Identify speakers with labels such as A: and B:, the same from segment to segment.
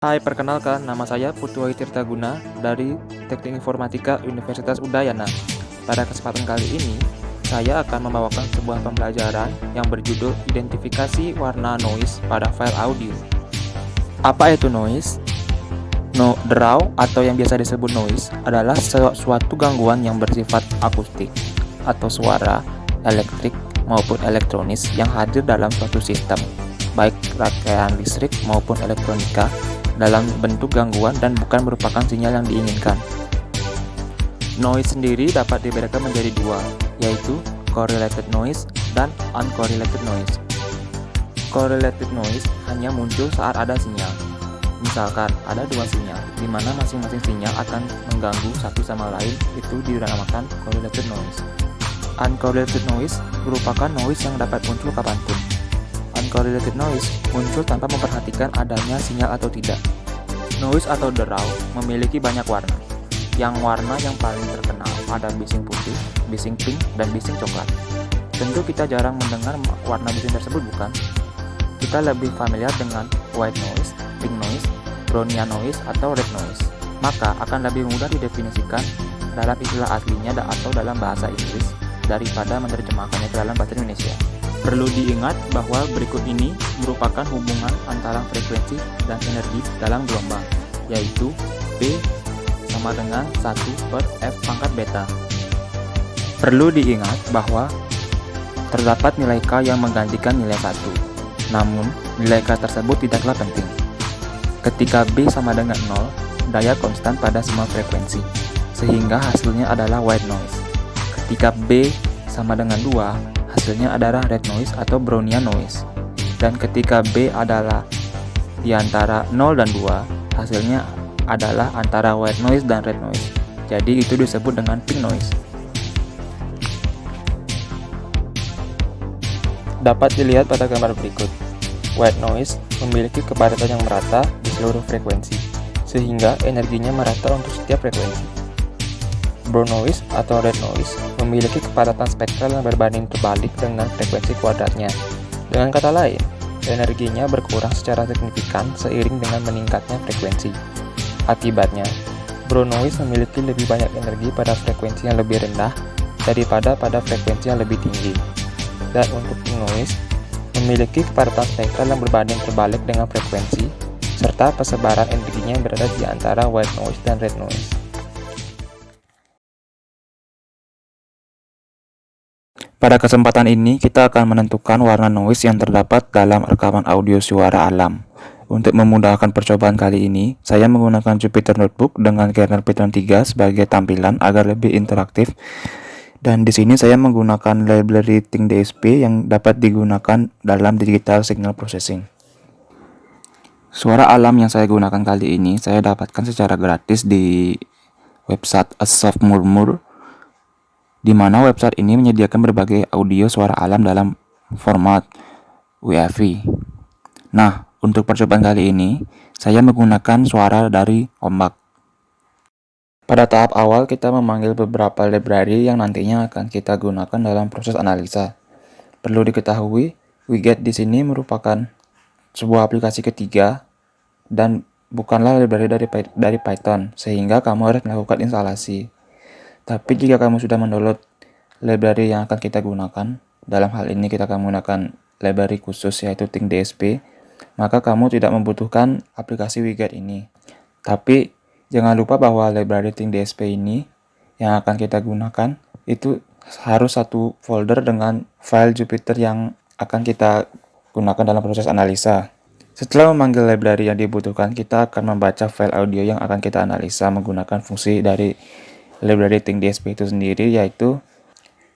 A: Hai, perkenalkan, nama saya Putu Tirtaguna dari Teknik Informatika Universitas Udayana. Pada kesempatan kali ini, saya akan membawakan sebuah pembelajaran yang berjudul Identifikasi Warna Noise pada file audio. Apa itu noise? Draw atau yang biasa disebut noise adalah suatu gangguan yang bersifat akustik atau suara, elektrik maupun elektronis yang hadir dalam suatu sistem, baik rangkaian listrik maupun elektronika, dalam bentuk gangguan dan bukan merupakan sinyal yang diinginkan. Noise sendiri dapat dibedakan menjadi dua, yaitu correlated noise dan uncorrelated noise. Correlated noise hanya muncul saat ada sinyal. Misalkan ada dua sinyal, di mana masing-masing sinyal akan mengganggu satu sama lain, itu dinamakan correlated noise. Uncorrelated noise merupakan noise yang dapat muncul kapanpun. Uncorrelated noise muncul tanpa memperhatikan adanya sinyal atau tidak. Noise atau draw memiliki banyak warna. Yang warna yang paling terkenal ada bising putih, bising pink, dan bising coklat. Tentu kita jarang mendengar warna bising tersebut, bukan? Kita lebih familiar dengan white noise, pink noise, brownian noise, atau red noise. Maka akan lebih mudah didefinisikan dalam istilah aslinya atau dalam bahasa Inggris daripada menerjemahkannya ke dalam bahasa Indonesia. Perlu diingat bahwa berikut ini merupakan hubungan antara frekuensi dan energi dalam gelombang, yaitu B sama dengan 1/F pangkat beta. Perlu diingat bahwa terdapat nilai K yang menggantikan nilai 1, namun nilai K tersebut tidaklah penting. Ketika B sama dengan 0, daya konstan pada semua frekuensi, sehingga hasilnya adalah white noise. Ketika B sama dengan 2, hasilnya adalah red noise atau brownian noise. Dan ketika B adalah di antara 0 dan 2, hasilnya adalah antara white noise dan red noise. Jadi itu disebut dengan pink noise. Dapat dilihat pada gambar berikut. White noise memiliki kepadatan yang merata di seluruh frekuensi, sehingga energinya merata untuk setiap frekuensi. Brown noise atau red noise memiliki kepadatan spektral yang berbanding terbalik dengan frekuensi kuadratnya. Dengan kata lain, energinya berkurang secara signifikan seiring dengan meningkatnya frekuensi. Akibatnya, brown noise memiliki lebih banyak energi pada frekuensi yang lebih rendah daripada pada frekuensi yang lebih tinggi. Dan untuk pink noise, memiliki kepadatan spektral yang berbanding terbalik dengan frekuensi, serta persebaran energinya yang berada di antara white noise dan red noise. Pada kesempatan ini, kita akan menentukan warna noise yang terdapat dalam rekaman audio suara alam. Untuk memudahkan percobaan kali ini, saya menggunakan Jupyter Notebook dengan kernel Python 3 sebagai tampilan agar lebih interaktif. Dan di sini saya menggunakan library ThingDSP yang dapat digunakan dalam digital signal processing. Suara alam yang saya gunakan kali ini saya dapatkan secara gratis di website A Soft Murmur, di mana website ini menyediakan berbagai audio suara alam dalam format WAV. Nah, untuk percobaan kali ini, saya menggunakan suara dari ombak. Pada tahap awal, kita memanggil beberapa library yang nantinya akan kita gunakan dalam proses analisa. Perlu diketahui, Wiget di sini merupakan sebuah aplikasi ketiga dan bukanlah library dari Python, sehingga kamu harus melakukan instalasi. Tapi jika kamu sudah mendownload library yang akan kita gunakan, dalam hal ini kita akan menggunakan library khusus yaitu ThingDSP, maka kamu tidak membutuhkan aplikasi Wiget ini. Tapi jangan lupa bahwa library ThingDSP ini yang akan kita gunakan itu harus satu folder dengan file Jupyter yang akan kita gunakan dalam proses analisa. Setelah memanggil library yang dibutuhkan, kita akan membaca file audio yang akan kita analisa menggunakan fungsi dari library ThingDSP itu sendiri, yaitu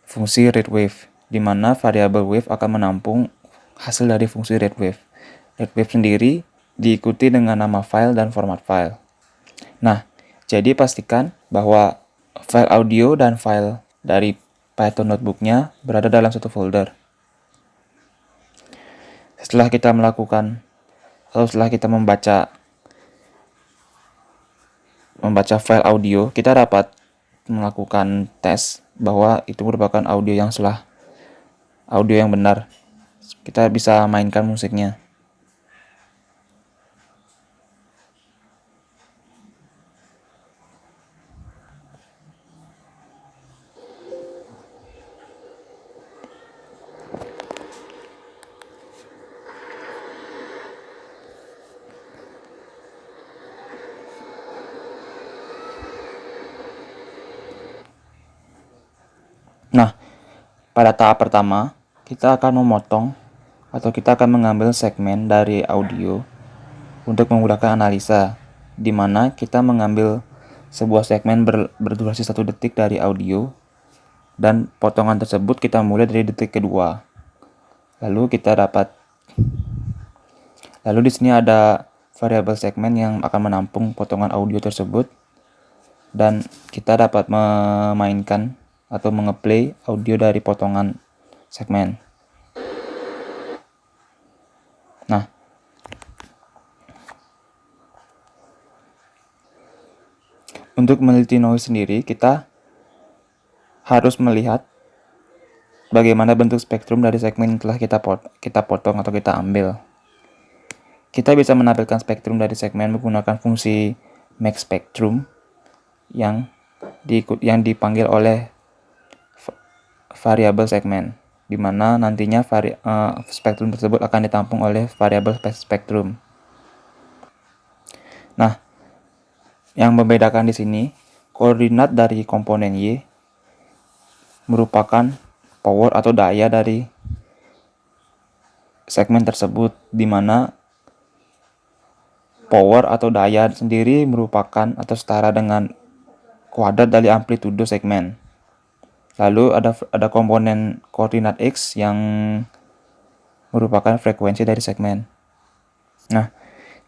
A: fungsi readWave, di mana variabel wave akan menampung hasil dari fungsi readWave. ReadWave sendiri diikuti dengan nama file dan format file. Nah, jadi pastikan bahwa file audio dan file dari Python notebooknya berada dalam satu folder. Setelah kita membaca file audio, kita dapat melakukan tes bahwa itu merupakan audio yang benar. Kita bisa mainkan musiknya. Pada tahap pertama, kita akan memotong atau kita akan mengambil segmen dari audio untuk menggunakan analisa, di mana kita mengambil sebuah segmen berdurasi 1 detik dari audio, dan potongan tersebut kita mulai dari detik kedua. Lalu di sini ada variabel segmen yang akan menampung potongan audio tersebut, dan kita dapat memainkan atau mengeplay audio dari potongan segmen. Nah, untuk meneliti noise sendiri, kita harus melihat bagaimana bentuk spektrum dari segmen yang telah kita potong atau kita ambil. Kita bisa menampilkan spektrum dari segmen menggunakan fungsi make spectrum yang dipanggil oleh variabel segmen, di mana nantinya spektrum tersebut akan ditampung oleh variabel spektrum. Nah, yang membedakan di sini, koordinat dari komponen Y merupakan power atau daya dari segmen tersebut, di mana power atau daya sendiri merupakan atau setara dengan kuadrat dari amplitudo segmen. Lalu ada komponen koordinat X yang merupakan frekuensi dari segmen. Nah,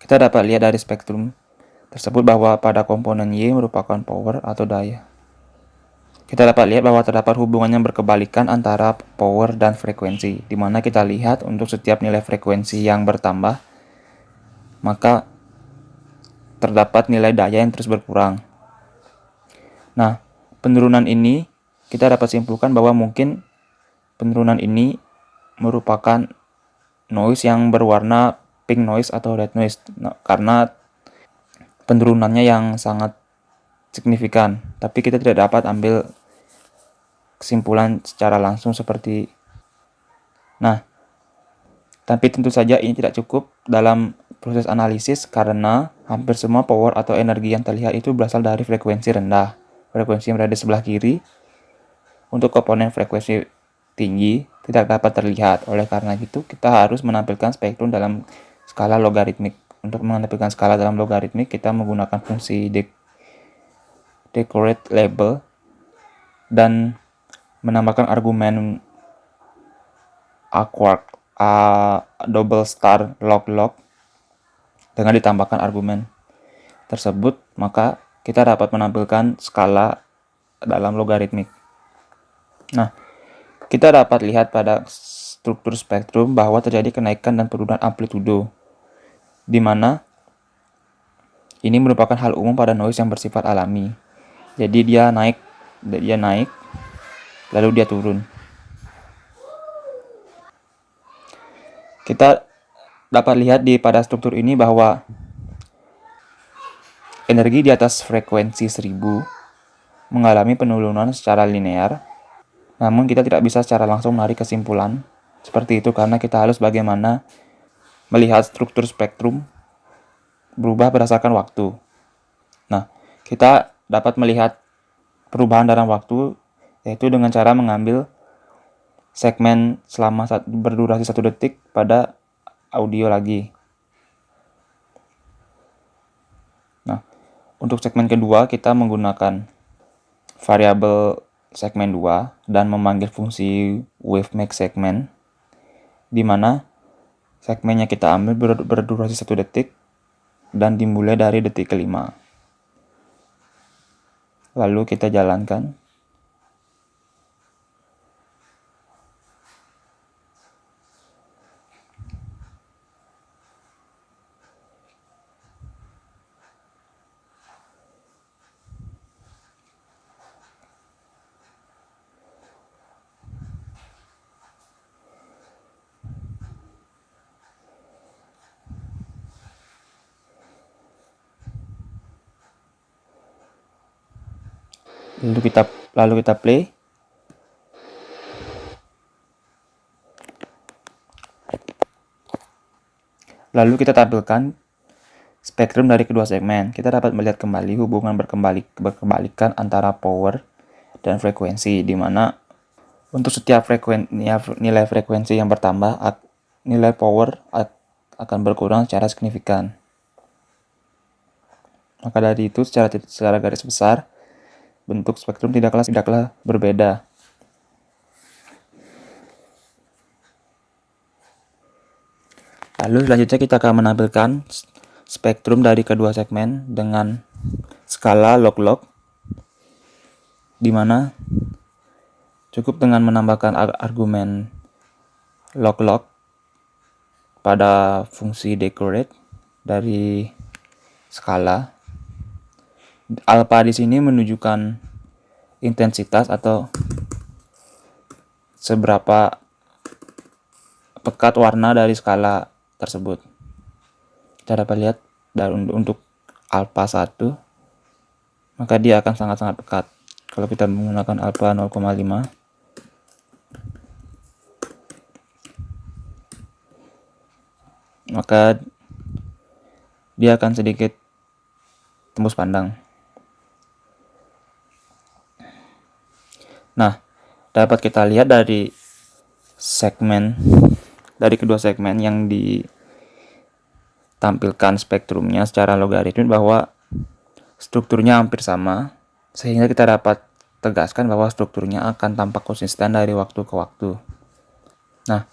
A: kita dapat lihat dari spektrum tersebut bahwa pada komponen Y merupakan power atau daya. Kita dapat lihat bahwa terdapat hubungan yang berkebalikan antara power dan frekuensi, di mana kita lihat untuk setiap nilai frekuensi yang bertambah, maka terdapat nilai daya yang terus berkurang. Nah, penurunan ini kita dapat simpulkan bahwa mungkin penurunan ini merupakan noise yang berwarna pink noise atau red noise, karena penurunannya yang sangat signifikan, tapi kita tidak dapat ambil kesimpulan secara langsung seperti. Nah, tapi tentu saja ini tidak cukup dalam proses analisis karena hampir semua power atau energi yang terlihat itu berasal dari frekuensi rendah. Frekuensi yang berada di sebelah kiri untuk komponen frekuensi tinggi tidak dapat terlihat. Oleh karena itu, kita harus menampilkan spektrum dalam skala logaritmik. Untuk menampilkan skala dalam logaritmik, kita menggunakan fungsi decorate label dan menambahkan argumen double star log dengan ditambahkan argumen tersebut, maka kita dapat menampilkan skala dalam logaritmik. Nah, kita dapat lihat pada struktur spektrum bahwa terjadi kenaikan dan penurunan amplitudo, di mana ini merupakan hal umum pada noise yang bersifat alami. Jadi dia naik, lalu dia turun. Kita dapat lihat pada struktur ini bahwa energi di atas frekuensi 1000 mengalami penurunan secara linear. Namun kita tidak bisa secara langsung menarik kesimpulan seperti itu karena kita harus bagaimana melihat struktur spektrum berubah berdasarkan waktu. Nah, kita dapat melihat perubahan dalam waktu yaitu dengan cara mengambil segmen berdurasi 1 detik pada audio lagi. Nah, untuk segmen kedua kita menggunakan variabel segmen 2 dan memanggil fungsi wave-make segment, di mana segmennya kita ambil berdurasi 1 detik dan dimulai dari detik kelima. Lalu kita jalankan. Lalu kita play. Lalu kita tampilkan spektrum dari kedua segmen. Kita dapat melihat kembali hubungan berkebalikan antara power dan frekuensi, di mana Untuk setiap nilai frekuensi yang bertambah, nilai power akan berkurang secara signifikan. Maka dari itu, secara garis besar, bentuk spektrum tidaklah berbeda. Lalu selanjutnya kita akan menampilkan spektrum dari kedua segmen dengan skala log-log, di mana cukup dengan menambahkan argumen log-log pada fungsi decorate dari skala. Alpha di sini menunjukkan intensitas atau seberapa pekat warna dari skala tersebut. Kita dapat lihat untuk alpha 1, maka dia akan sangat-sangat pekat. Kalau kita menggunakan alpha 0,5, maka dia akan sedikit tembus pandang. Nah, dapat kita lihat dari kedua segmen yang ditampilkan spektrumnya secara logaritmik bahwa strukturnya hampir sama, sehingga kita dapat tegaskan bahwa strukturnya akan tampak konsisten dari waktu ke waktu. Nah,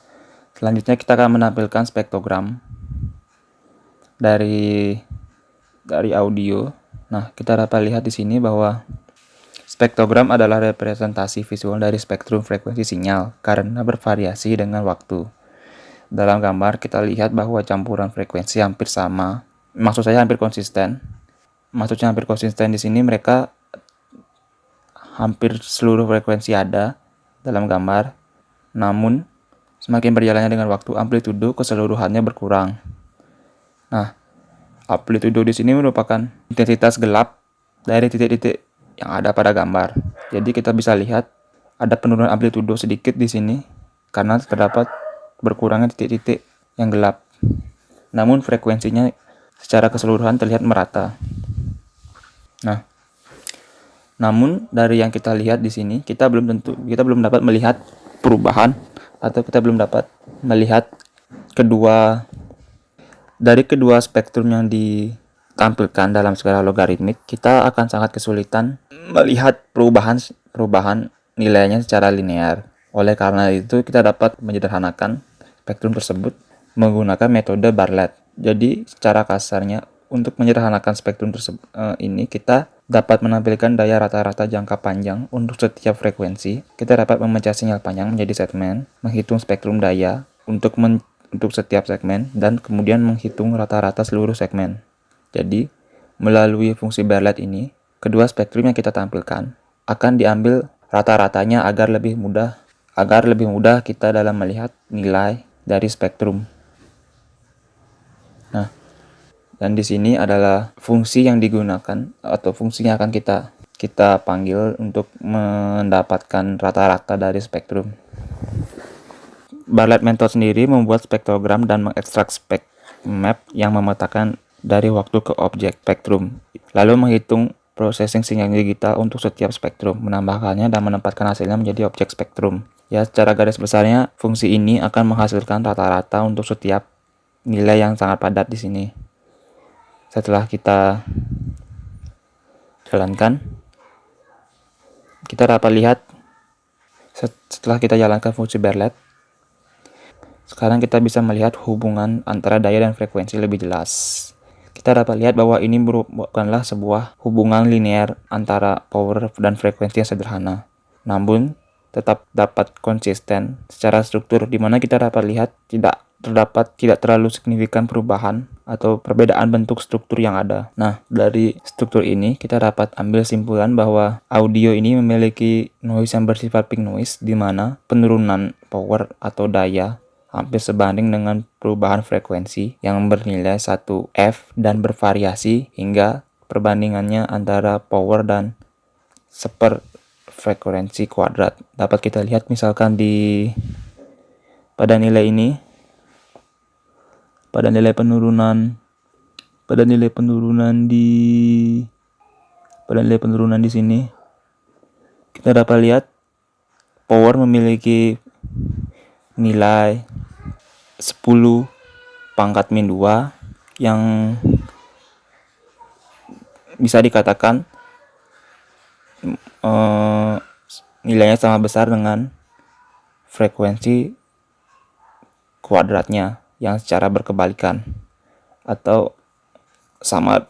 A: selanjutnya kita akan menampilkan spektrogram dari audio. Nah, kita dapat lihat di sini bahwa spektrogram adalah representasi visual dari spektrum frekuensi sinyal karena bervariasi dengan waktu. Dalam gambar kita lihat bahwa campuran frekuensi hampir sama. Maksud saya hampir konsisten. Maksudnya hampir konsisten di sini mereka hampir seluruh frekuensi ada dalam gambar. Namun semakin berjalannya dengan waktu, amplitudo keseluruhannya berkurang. Nah, amplitudo di sini merupakan intensitas gelap dari titik-titik yang ada pada gambar. Jadi kita bisa lihat ada penurunan amplitudo sedikit di sini karena terdapat berkurangnya titik-titik yang gelap. Namun frekuensinya secara keseluruhan terlihat merata. Nah, namun dari yang kita lihat di sini kita belum dapat melihat perubahan atau kita belum dapat melihat kedua spektrum yang ditampilkan dalam skala logaritmik. Kita akan sangat kesulitan melihat perubahan nilainya secara linear. Oleh karena itu kita dapat menyederhanakan spektrum tersebut menggunakan metode Bartlett. Jadi secara kasarnya untuk menyederhanakan spektrum ini kita dapat menampilkan daya rata-rata jangka panjang untuk setiap frekuensi. Kita dapat memecah sinyal panjang menjadi segmen, menghitung spektrum daya untuk setiap segmen, dan kemudian menghitung rata-rata seluruh segmen. Jadi, melalui fungsi Bartlett ini, kedua spektrum yang kita tampilkan akan diambil rata-ratanya agar lebih mudah kita dalam melihat nilai dari spektrum. Nah, dan di sini adalah fungsi yang digunakan atau fungsi yang akan kita panggil untuk mendapatkan rata-rata dari spektrum. Bartlett method sendiri membuat spektrogram dan mengekstrak map yang memetakan dari waktu ke objek spektrum, lalu menghitung processing sinyal digital untuk setiap spektrum, menambahkannya dan menempatkan hasilnya menjadi objek spektrum. Ya, secara garis besarnya fungsi ini akan menghasilkan rata-rata untuk setiap nilai yang sangat padat di sini. Setelah kita jalankan, kita dapat lihat setelah kita jalankan fungsi Bartlett, sekarang kita bisa melihat hubungan antara daya dan frekuensi lebih jelas. Kita dapat lihat bahwa ini bukanlah sebuah hubungan linear antara power dan frekuensi yang sederhana, namun tetap dapat konsisten secara struktur, di mana kita dapat lihat tidak terlalu signifikan perubahan atau perbedaan bentuk struktur yang ada. Nah, dari struktur ini kita dapat ambil simpulan bahwa audio ini memiliki noise yang bersifat pink noise, di mana penurunan power atau daya hampir sebanding dengan perubahan frekuensi yang bernilai 1F dan bervariasi hingga perbandingannya antara power dan frekuensi kuadrat. Dapat kita lihat misalkan pada nilai penurunan di sini kita dapat lihat power memiliki nilai 10 pangkat min 2 yang bisa dikatakan nilainya sama besar dengan frekuensi kuadratnya yang secara berkebalikan, atau sama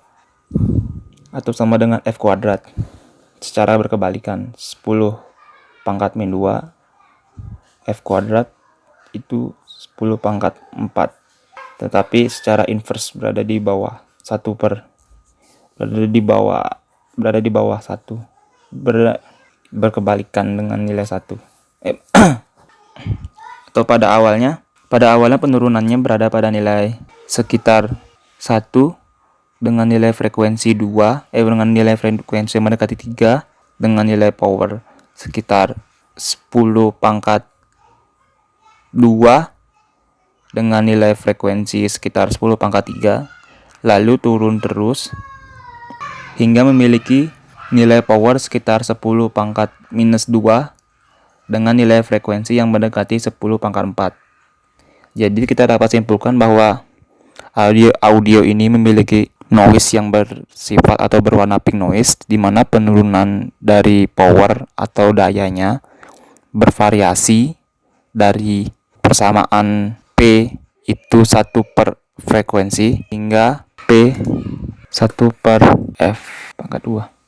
A: dengan F kuadrat secara berkebalikan. 10 pangkat min 2 F kuadrat itu 10 pangkat 4, tetapi secara inverse berada di bawah 1 berkebalikan dengan nilai 1. Atau pada awalnya penurunannya berada pada nilai sekitar 1 dengan nilai frekuensi yang mendekati 3 dengan nilai power sekitar 10 pangkat 2 dengan nilai frekuensi sekitar 10 pangkat 3, lalu turun terus hingga memiliki nilai power sekitar 10 pangkat minus 2 dengan nilai frekuensi yang mendekati 10 pangkat 4. Jadi kita dapat simpulkan bahwa audio ini memiliki noise yang bersifat atau berwarna pink noise, di mana penurunan dari power atau dayanya bervariasi dari persamaan P itu 1 per frekuensi hingga P 1 per F pangkat 2.